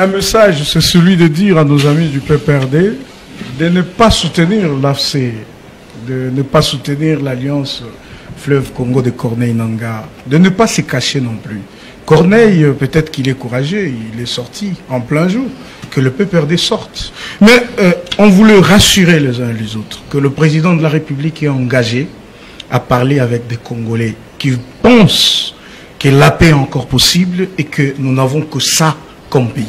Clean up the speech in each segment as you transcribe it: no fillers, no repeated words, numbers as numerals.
Un message, c'est celui de dire à nos amis du PPRD de ne pas soutenir l'AFC, de ne pas soutenir l'Alliance Fleuve Congo de Corneille Nangaa, de ne pas se cacher non plus. Corneille, peut-être qu'il est courageux, il est sorti en plein jour, que le PPRD sorte. Mais on voulait rassurer les uns et les autres que le président de la République est engagé à parler avec des Congolais qui pensent que la paix est encore possible et que nous n'avons que ça comme pays.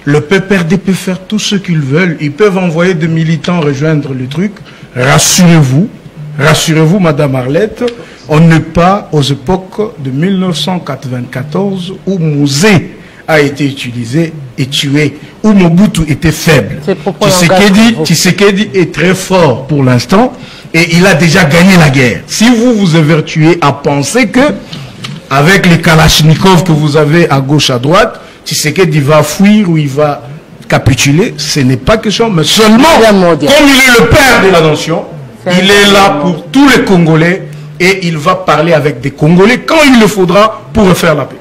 Le PPRD peut faire tout ce qu'ils veulent, ils peuvent envoyer des militants rejoindre le truc. Rassurez-vous, rassurez-vous, Madame Arlette, on n'est pas aux époques de 1994 où Mouzé a été utilisé et tué, où Mobutu était faible. Tshisekedi est très fort pour l'instant et il a déjà gagné la guerre. Si vous vous évertuez à penser que, avec les Kalachnikov que vous avez à gauche, à droite, Tshisekedi va fuir ou il va capituler, ce n'est pas question, mais seulement, comme il est le père de la nation, il est là pour tous les Congolais et il va parler avec des Congolais quand il le faudra pour refaire la paix.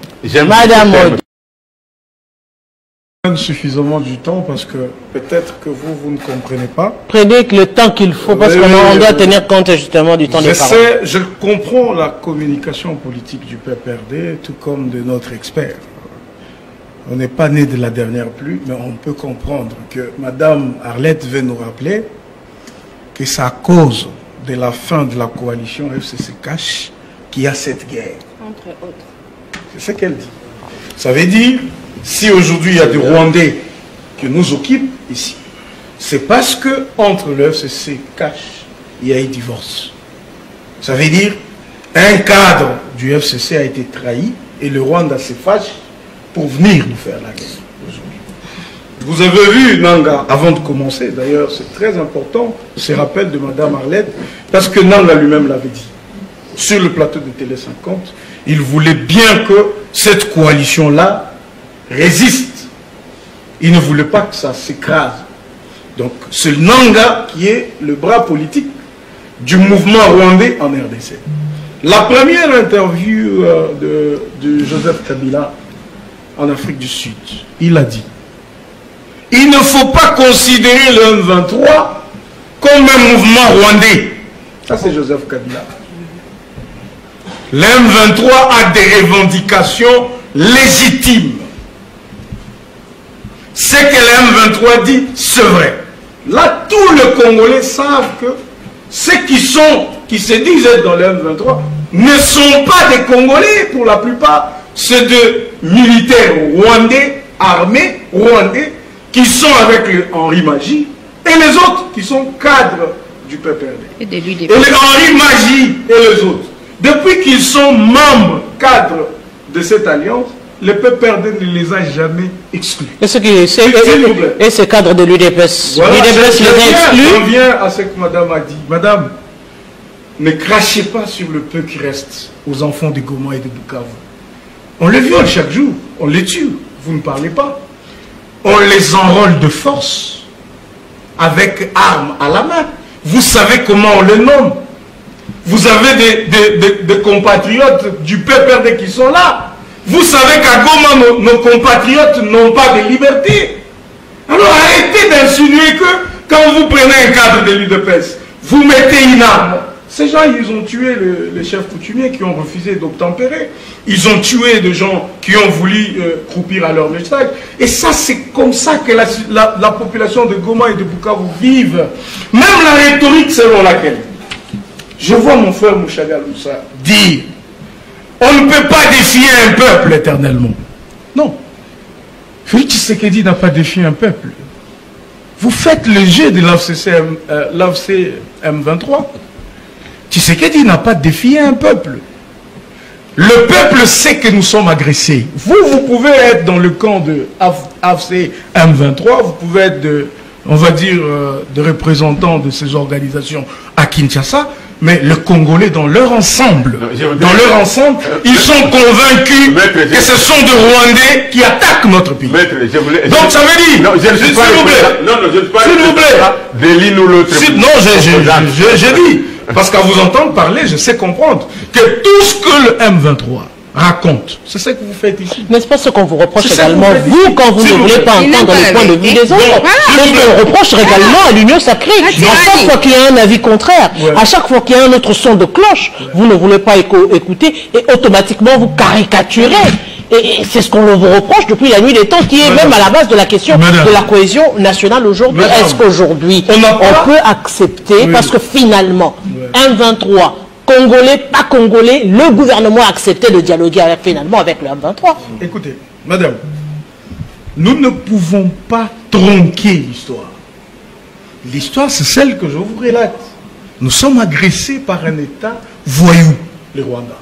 Madame Modi. Suffisamment du temps parce que peut-être que vous ne comprenez pas. Prenez le temps qu'il faut parce qu'on doit tenir compte justement du temps des paroles. Je comprends la communication politique du PPRD tout comme de notre expert. On n'est pas né de la dernière pluie, mais on peut comprendre que Madame Arlette veut nous rappeler que c'est à cause de la fin de la coalition FCC-CACH qu'il y a cette guerre. Entre autres. C'est ce qu'elle dit. Ça veut dire, si aujourd'hui il y a des Rwandais qui nous occupent ici, c'est parce que entre le FCC-CACH, il y a eu divorce. Ça veut dire, un cadre du FCC a été trahi et le Rwanda se fâche pour venir nous faire la guerre aujourd'hui. Vous avez vu Nanga, avant de commencer, d'ailleurs c'est très important, ce rappel de Madame Arlette, parce que Nanga lui-même l'avait dit, sur le plateau de Télé 50, il voulait bien que cette coalition-là résiste. Il ne voulait pas que ça s'écrase. Donc c'est Nanga qui est le bras politique du mouvement rwandais en RDC. La première interview de Joseph Kabila en Afrique du Sud, il a dit: il ne faut pas considérer le M23 comme un mouvement rwandais. Ça c'est Joseph Kabila. Le M23 a des revendications légitimes. Ce que le M23 dit, c'est vrai. Là, tous les Congolais savent que ceux qui se disent être dans le M23 ne sont pas des Congolais pour la plupart. C'est des militaires rwandais, armés rwandais, qui sont avec Henri Magie, et les autres qui sont cadres du PPRD. Et les Henri Magie et les autres. Depuis qu'ils sont membres, cadres de cette alliance, le PPRD ne les a jamais exclus. Et ces cadres de l'UDPS, voilà, l'UDPS les a exclus. Je reviens à ce que Madame a dit. Madame, ne crachez pas sur le peu qui reste aux enfants de Goma et de Bukavu. On les viole chaque jour, on les tue, vous ne parlez pas. On les enrôle de force, avec armes à la main. Vous savez comment on les nomme. Vous avez des compatriotes du PPRD qui sont là. Vous savez qu'à Goma, nos compatriotes n'ont pas de liberté. Alors arrêtez d'insinuer que quand vous prenez un cadre de l'UDPS, vous mettez une arme. Ces gens, ils ont tué les chefs coutumiers qui ont refusé d'obtempérer. Ils ont tué des gens qui ont voulu croupir à leur message. Et ça, c'est comme ça que la population de Goma et de Bukavu vivent. Même la rhétorique selon laquelle je vois mon frère Mouchaga Moussa dire: on ne peut pas défier un peuple éternellement. Non. Félix Tshisekedi n'a pas défié un peuple. Vous faites le jeu de l'AFC M23. Tshisekedi n'a pas défié un peuple. Le peuple sait que nous sommes agressés. Vous pouvez être dans le camp de AFC M23, vous pouvez être, on va dire, de représentants de ces organisations à Kinshasa, mais les Congolais dans leur ensemble, ils sont convaincus que ce sont des Rwandais qui attaquent notre pays. Donc ça veut dire, s'il vous plaît, s'il vous plaît, non, j'ai dit, parce qu'à vous entendre parler, je sais comprendre que tout ce que le M23 raconte. C'est ça que vous faites ici. N'est-ce pas ce qu'on vous reproche également, vous, quand vous ne voulez pas entendre le point de vue des autres? C'est ce qu'on reproche également à l'Union sacrée. À chaque fois qu'il y a un avis contraire, à chaque fois qu'il y a un autre son de cloche, vous ne voulez pas écouter et automatiquement vous caricaturez. Et c'est ce qu'on vous reproche depuis la nuit des temps, qui est même à la base de la question de la cohésion nationale aujourd'hui. Est-ce qu'aujourd'hui, on peut accepter, parce que finalement, un 23, Congolais, pas Congolais, le gouvernement a accepté de dialoguer finalement avec le M23. Écoutez, madame, nous ne pouvons pas tronquer l'histoire. L'histoire, c'est celle que je vous relate. Nous sommes agressés par un État voyou, le Rwanda.